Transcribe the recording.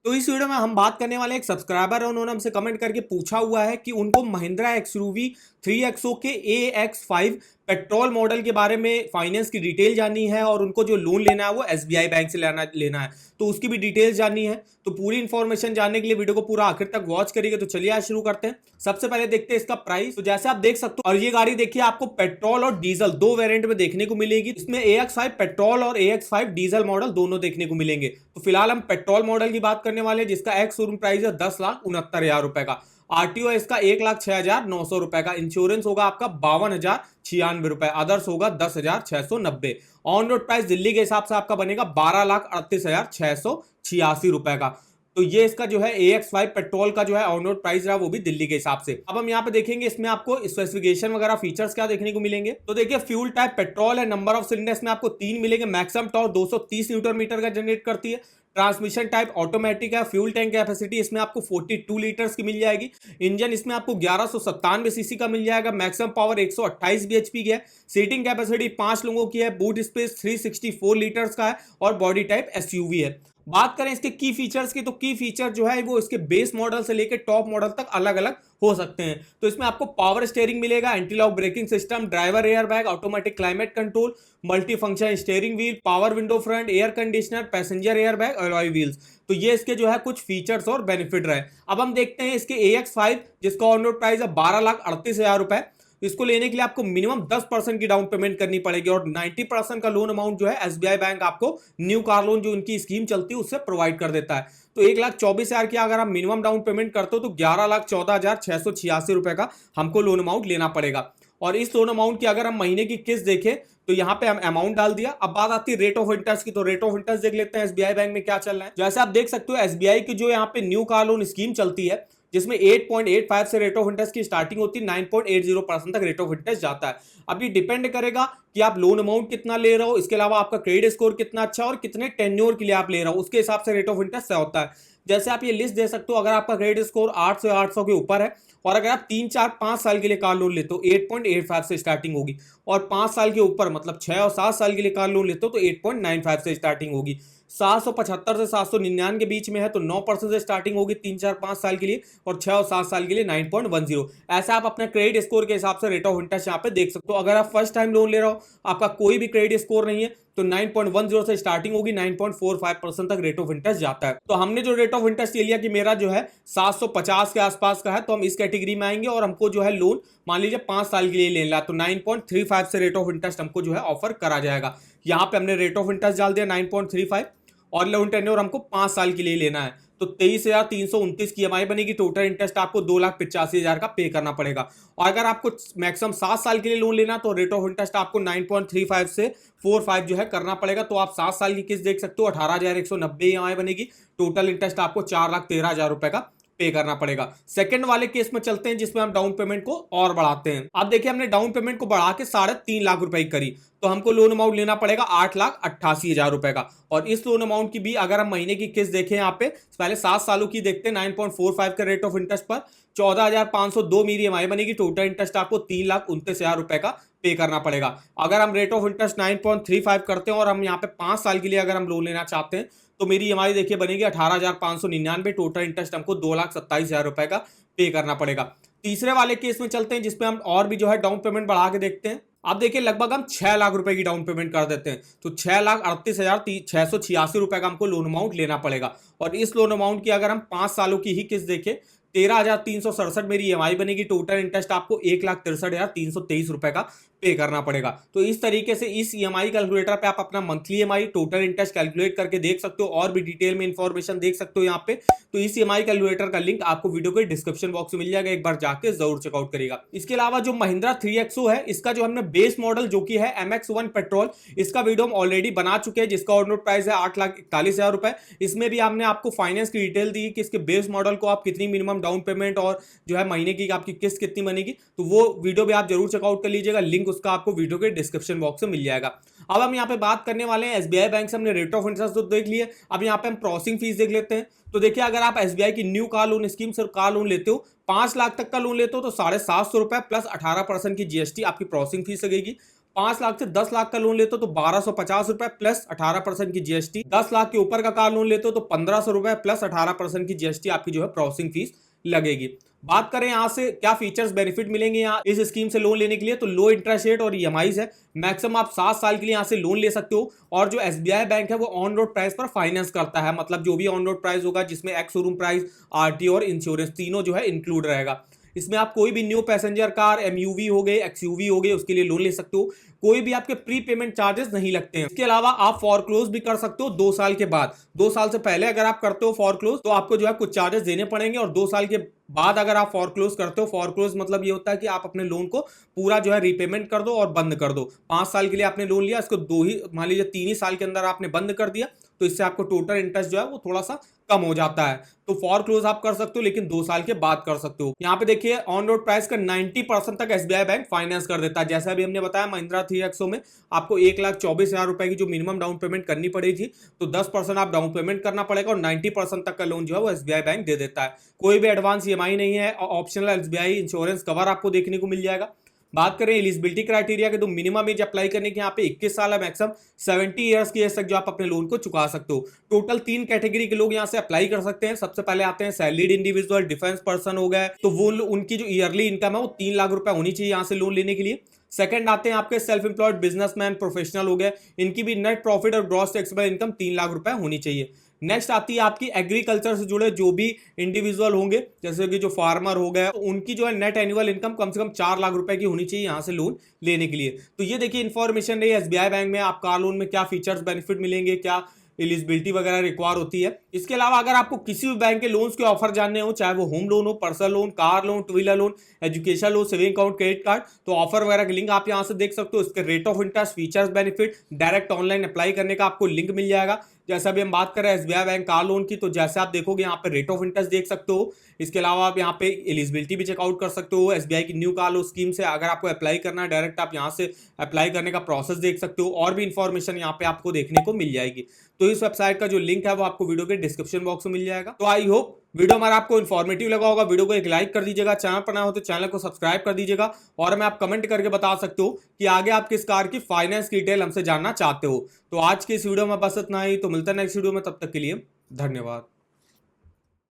तो इस वीडियो में हम बात करने वाले एक सब्सक्राइबर है, उन्होंने हमसे कमेंट करके पूछा हुआ है कि उनको महिंद्रा एक्सयूवी 3XO के AX5 पेट्रोल मॉडल के बारे में फाइनेंस की डिटेल जाननी है और उनको जो लोन लेना है वो SBI बैंक से लेना है, तो उसकी भी डिटेल्स जाननी है। तो पूरी इंफॉर्मेशन जानने के लिए वीडियो को पूरा आखिर तक वॉच करिएगा। तो चलिए आज शुरू करते हैं। सबसे पहले देखते हैं इसका प्राइस। तो जैसे आप देख सकते हो, और ये गाड़ी देखिए आपको पेट्रोल और डीजल दो वेरिएंट में देखने को मिलेगी। इसमें AX5 पेट्रोल और AX5 डीजल मॉडल दोनों देखने को मिलेंगे। तो फिलहाल हम पेट्रोल मॉडल की बात करने वाले, जिसका एक्स शोरूम प्राइस है 10,69,000 रुपए का। आरटीओ है इसका 1,06,900 रुपए का। इंश्योरेंस होगा आपका 52,096 रुपए। अदर्स होगा 10,690। ऑन रोड प्राइस दिल्ली के हिसाब से आपका बनेगा 12,38,686 रुपए का। तो ये इसका जो है AX5 पेट्रोल का जो है ऑन रोड प्राइस रहा, वो भी दिल्ली के हिसाब से। अब हम यहाँ पे देखेंगे इसमें आपको स्पेसिफिकेशन वगैरह फीचर्स क्या देखने को मिलेंगे। तो देखिए फ्यूल टाइप पेट्रोल है, नंबर ऑफ सिलेंडर्स में आपको 3 मिलेंगे। मैक्सिमम टॉर्क 230 न्यूटन मीटर का जनरेट करती है। ट्रांसमिशन टाइप ऑटोमेटिक है। फ्यूल टैंक कैपेसिटी इसमें आपको 42 लीटर्स की मिल जाएगी। इंजन इसमें आपको 1197 सीसी का मिल जाएगा। मैक्सिमम पावर 128 bhp की है। सीटिंग कैपेसिटी 5 लोगों की है। बूट स्पेस 364 लीटर्स का है और बॉडी टाइप एसयूवी है। बात करें इसके की फीचर्स की, तो की फीचर जो है वो इसके बेस मॉडल से लेकर टॉप मॉडल तक अलग अलग हो सकते हैं। तो इसमें आपको पावर स्टीयरिंग मिलेगा, anti lock braking system, driver air bag, automatic climate control, multi function steering wheel, power window front, air conditioner, passenger air bag, alloy wheels. तो ये इसके जो है कुछ फीचर्स और बेनिफिट रहे। अब हम देखते हैं इसके AX5, जिसका ऑन रोड प्राइस है 12,38,000 रुपए। इसको लेने के लिए आपको मिनिमम 10% की डाउन पेमेंट करनी पड़ेगी और 90% का लोन अमाउंट जो है SBI बैंक आपको न्यू कार लोन जो उनकी स्कीम चलती है उससे प्रोवाइड कर देता है। तो 1,24,000 की अगर आप मिनिमम डाउन पेमेंट करते हो तो 11,14,686 रुपए का हमको लोन अमाउंट लेना पड़ेगा। और इस लोन अमाउंट की अगर हम महीने की किस्त देखें तो यहाँ पे हम अमाउंट डाल दिया। अब बात आती है रेट ऑफ इंटरेस्ट की, तो रेट ऑफ इंटरेस्ट देख लेते हैं SBI बैंक में क्या चल रहा है। जैसे आप देख सकते हो SBI की जो यहाँ पे न्यू कार लोन स्कीम चलती है, जिसमें 8.85 से रेट ऑफ इंटरेस्ट की स्टार्टिंग होती है, 9.80% तक रेट ऑफ इंटरेस्ट जाता है। अब ये डिपेंड करेगा कि आप लोन अमाउंट कितना ले रहे हो, इसके अलावा आपका क्रेडिट स्कोर कितना अच्छा और कितने टेन्योर के लिए आप ले रहे हो, उसके हिसाब से रेट ऑफ इंटरेस्ट होता है। जैसे आप ये लिस्ट दे सकते हो, अगर आपका क्रेडिट स्कोर 800 के ऊपर है और अगर आप 3, 4, 5 साल के लिए कार लोन लेते हो 8.85 से स्टार्टिंग होगी, और 5 साल के ऊपर मतलब 6 और 7 साल के लिए कार लोन लेते हो तो 8.95 से स्टार्टिंग होगी। 775 से 799 के बीच में है तो 9% से स्टार्टिंग होगी 3, 4, 5 साल के लिए, और 6 और 7 साल के लिए 9.10। ऐसा आप अपने क्रेडिट स्कोर के हिसाब से रेट ऑफ इंटरेस्ट यहाँ पे देख सकते हो। अगर आप फर्स्ट टाइम लोन ले रहे हो, आपका कोई भी क्रेडिट स्कोर नहीं है, तो 9.10 से स्टार्टिंग होगी, 9.45% तक रेट ऑफ इंटरेस्ट जाता है। तो हमने जो रेट ऑफ इंटरेस्ट ले लिया कि मेरा जो है 750 के आसपास का है, तो हम इस कैटेगरी में आएंगे और हमको जो है लोन मान लीजिए 5 साल के लिए लेना है, तो 9.35 से रेट ऑफ इंटरेस्ट हमको जो है ऑफर करा जाएगा। यहाँ पे हमने रेट ऑफ इंटरेस्ट डाल दिया 9.35 और लोन टेन्योर हमको 5 साल के लिए लेना है, तो 23,329 की EMI बनेगी। टोटल इंटरेस्ट आपको 2,85,000 का पे करना पड़ेगा। और अगर आपको मैक्सिमम 7 साल के लिए लोन लेना तो रेट ऑफ इंटरेस्ट आपको 9.35 से 45 जो है करना पड़ेगा। तो आप 7 साल की किस्त देख सकते हो, 18,190 EMI बनेगी। टोटल इंटरेस्ट आपको 4,13,000 रुपए का पे करना पड़ेगा। सेकंड वाले केस में चलते हैं, जिसमें हम डाउन पेमेंट को और बढ़ाते हैं। अब देखिए हमने डाउन पेमेंट को बढ़ा के 3.5 लाख रुपए की करी, तो हमको लोन अमाउंट लेना पड़ेगा 8,88,000 रुपए का। और इस लोन अमाउंट की भी अगर हम महीने की किस्त देखें, यहाँ पे पहले 7 सालों की देखते हैं, 9.45 के रेट ऑफ इंटरेस्ट पर 14,502 मेरी EMI बनेगी। टोटल इंटरेस्ट आपको 3,29,000 रुपए का पे करना पड़ेगा। अगर हम रेट ऑफ इंटरेस्ट 9.35 करते हैं और हम यहाँ पे 5 साल के लिए अगर हम लोन लेना चाहते हैं तो मेरी EMI देखिए बनेगी 18,599। टोटल इंटरेस्ट हमको 2,27,000 रुपए का पे करना पड़ेगा। तीसरे वाले केस में चलते हैं, जिसमें हम और भी जो है डाउन पेमेंट बढ़ा के देखते हैं। आप देखिए लगभग हम 6 लाख रुपए की डाउन पेमेंट कर देते हैं, तो 6,38,686 रुपए का हमको लोन अमाउंट लेना पड़ेगा। और इस लोन अमाउंट की अगर हम 5 सालों की ही किस्त देखें, 13,367 मेरी EMI बनेगी। टोटल इंटरेस्ट आपको 1,63,323 रुपए का पे करना पड़ेगा। तो इस तरीके से इस EMI कैलकुलेटर पे आप अपना monthly EMI, total interest calculate करके देख सकते हो और भी डिटेल में इंफॉर्मेशन देख सकते हो यहाँ पे। तो इस EMI कैलकुलेटर का लिंक आपको वीडियो के डिस्क्रिप्शन बॉक्स में मिल जाएगा, एक बार जाके जरूर चेकआउट करिएगा। इसके अलावा जो महिंद्रा 3XO है, इसका जो हमने बेस मॉडल जो कि है MX1 पेट्रोल, इसका वीडियो हम ऑलरेडी बना चुके हैं, जिसका ऑन रोड प्राइस है 8,41,000 रुपए। इसमें भी हमने आपको फाइनेंस की डिटेल दी कि इसके बेस मॉडल को आप कितनी मिनिमम डाउन पेमेंट और जो है महीने की आपकी किस्त कितनी बनेगी, तो वो वीडियो भी आप जरूर चेकआउट कर लीजिएगा। लिंक उसका आपको वीडियो के डिस्क्रिप्शन बॉक्स में मिल जाएगा। अब हम यहाँ पे बात करने वाले हैं SBI बैंक से। हमने रेट ऑफ इंटरेस्ट तो देख लिए, अब यहाँ पे हम प्रोसेसिंग फीस देख लेते हैं। तो देखिए अगर आप SBI की न्यू कार लोन स्कीम से कार लोन लेते हो, 5 लाख तक का लोन लेते हो, तो 750 रुपए प्लस 18% की GST आपकी प्रोसेसिंग फीस लगेगी। 5 लाख से 10 लाख का लोन लेते हो तो 1250 रुपए प्लस 18% की जीएसटी, 10 लाख के ऊपर का कार लोन लेते हो तो 1500 रुपए प्लस 18% की जीएसटी आपकी जो है प्रोसेसिंग फीस लगेगी। बात करें यहां से क्या फीचर्स बेनिफिट मिलेंगे यहाँ इस स्कीम से लोन लेने के लिए, तो लो इंटरेस्ट रेट और ईएमआईज है। मैक्सिमम आप 7 साल के लिए यहां से लोन ले सकते हो। और जो एसबीआई बैंक है वो ऑन रोड प्राइस पर फाइनेंस करता है, मतलब जो भी ऑन रोड प्राइस होगा जिसमें एक्स शोरूम प्राइस, आरटीओ और इंश्योरेंस तीनों जो है इंक्लूड रहेगा। इसमें आप कोई भी न्यू पैसेंजर कार, एमयूवी हो गए, एक्सयूवी हो गए, उसके लिए लोन ले सकते हो। कोई भी आपके प्री पेमेंट चार्जेस नहीं लगते हैं। इसके अलावा आप फॉरक्लोज भी कर सकते हो 2 साल के बाद। 2 साल से पहले अगर आप करते हो फॉरक्लोज तो आपको जो है कुछ चार्जेस देने पड़ेंगे, और 2 साल के बाद अगर आप फॉरक्लोज करते हो, फॉरक्लोज मतलब ये होता है कि आप अपने लोन को पूरा जो है रीपेमेंट कर दो और बंद कर दो। 5 साल के लिए आपने लोन लिया, इसको 2 ही मान लीजिए 3 ही साल के अंदर आपने बंद कर दिया, तो इससे आपको टोटल इंटरेस्ट जो है वो थोड़ा सा कम हो जाता है। तो फॉर क्लोज आप कर सकते हो, लेकिन 2 साल के बाद कर सकते हो। यहाँ पे देखिए ऑन रोड प्राइस का 90% तक एसबीआई बैंक फाइनेंस कर देता है। जैसा अभी हमने बताया महिंद्रा 3XO में आपको 1,24,000 रुपए की जो मिनिमम डाउन पेमेंट करनी पड़ेगी, तो 10% आप डाउन पेमेंट करना पड़ेगा और 90% तक का लोन जो है वो एसबीआई बैंक दे देता है। कोई भी एडवांस ईएमआई नहीं है, ऑप्शनल एसबीआई इंश्योरेंस कवर आपको देखने को मिल जाएगा। बात करें एलिजिबिलिटी क्राइटेरिया के, तो मिनिमम एज अप्लाई करने के यहाँ पे 21 साल है, मैक्सिमम 70 ईयर्स की एज तक जो आप अपने लोन को चुका सकते हो। टोटल 3 कैटेगरी के लोग यहाँ से अप्लाई कर सकते हैं। सबसे पहले आते हैं सैलरीड इंडिविजुअल, डिफेंस पर्सन हो गए, तो वो उनकी जो ईयरली इनकम है वो 3 लाख रुपए होनी चाहिए यहाँ से लोन लेने के लिए। सेकंड आते हैं आपके सेल्फ एम्प्लॉयड बिजनेसमैन, प्रोफेशनल हो गए, इनकी भी नेट प्रॉफिट और ग्रॉस टैक्सेबल इनकम 3 लाख रुपए होनी चाहिए। नेक्स्ट आती है आपकी एग्रीकल्चर से जुड़े जो भी इंडिविजुअल होंगे, जैसे कि जो फार्मर हो गए, तो उनकी जो है नेट एनुअल इनकम कम से कम 4 लाख रुपए की होनी चाहिए यहाँ से लोन लेने के लिए। तो ये देखिए इन्फॉर्मेशन रही एसबीआई बैंक में आप कार लोन में क्या फीचर्स बेनिफिट मिलेंगे, क्या एलिजिबिलिटी वगैरह रिक्वायर होती है। इसके अलावा अगर आपको किसी भी बैंक के लोन्स के ऑफर जानने हो, चाहे वो होम लोन हो, personal loan, car loan, two wheeler loan, education loan, saving account, credit card, तो ऑफर वगैरह के लिंक आप यहां से देख सकते हो। इसके rate of interest, features, benefit, direct online apply करने का आपको लिंक मिल जाएगा। जैसे अभी हम बात कर रहे हैं एसबीआई बैंक कार लोन की, तो जैसे आप देखोगे यहाँ पे रेट ऑफ इंटरेस्ट देख सकते हो। इसके अलावा आप यहाँ पे एलिजिबिलिटी भी चेकआउट कर सकते हो। एसबीआई की न्यू कार लोन स्कीम से अगर आपको अप्लाई करना है डायरेक्ट, आप यहाँ से अप्लाई करने का प्रोसेस देख सकते हो। और भी इंफॉर्मेशन यहाँ पे आपको देखने को मिल जाएगी। तो इस वेबसाइट का जो लिंक है वो आपको वीडियो के डिस्क्रिप्शन बॉक्स में मिल जाएगा। तो आई होप वीडियो हमारा आपको इन्फॉर्मेटिव लगा होगा। वीडियो को एक लाइक कर दीजिएगा, चैनल पर नया हो तो चैनल को सब्सक्राइब कर दीजिएगा, और मैं आप कमेंट करके बता सकते हो कि आगे आप किस कार की फाइनेंस की डिटेल हमसे जानना चाहते हो। तो आज के इस वीडियो में बस इतना ही, तो मिलता है नेक्स्ट वीडियो में, तब तक के लिए धन्यवाद।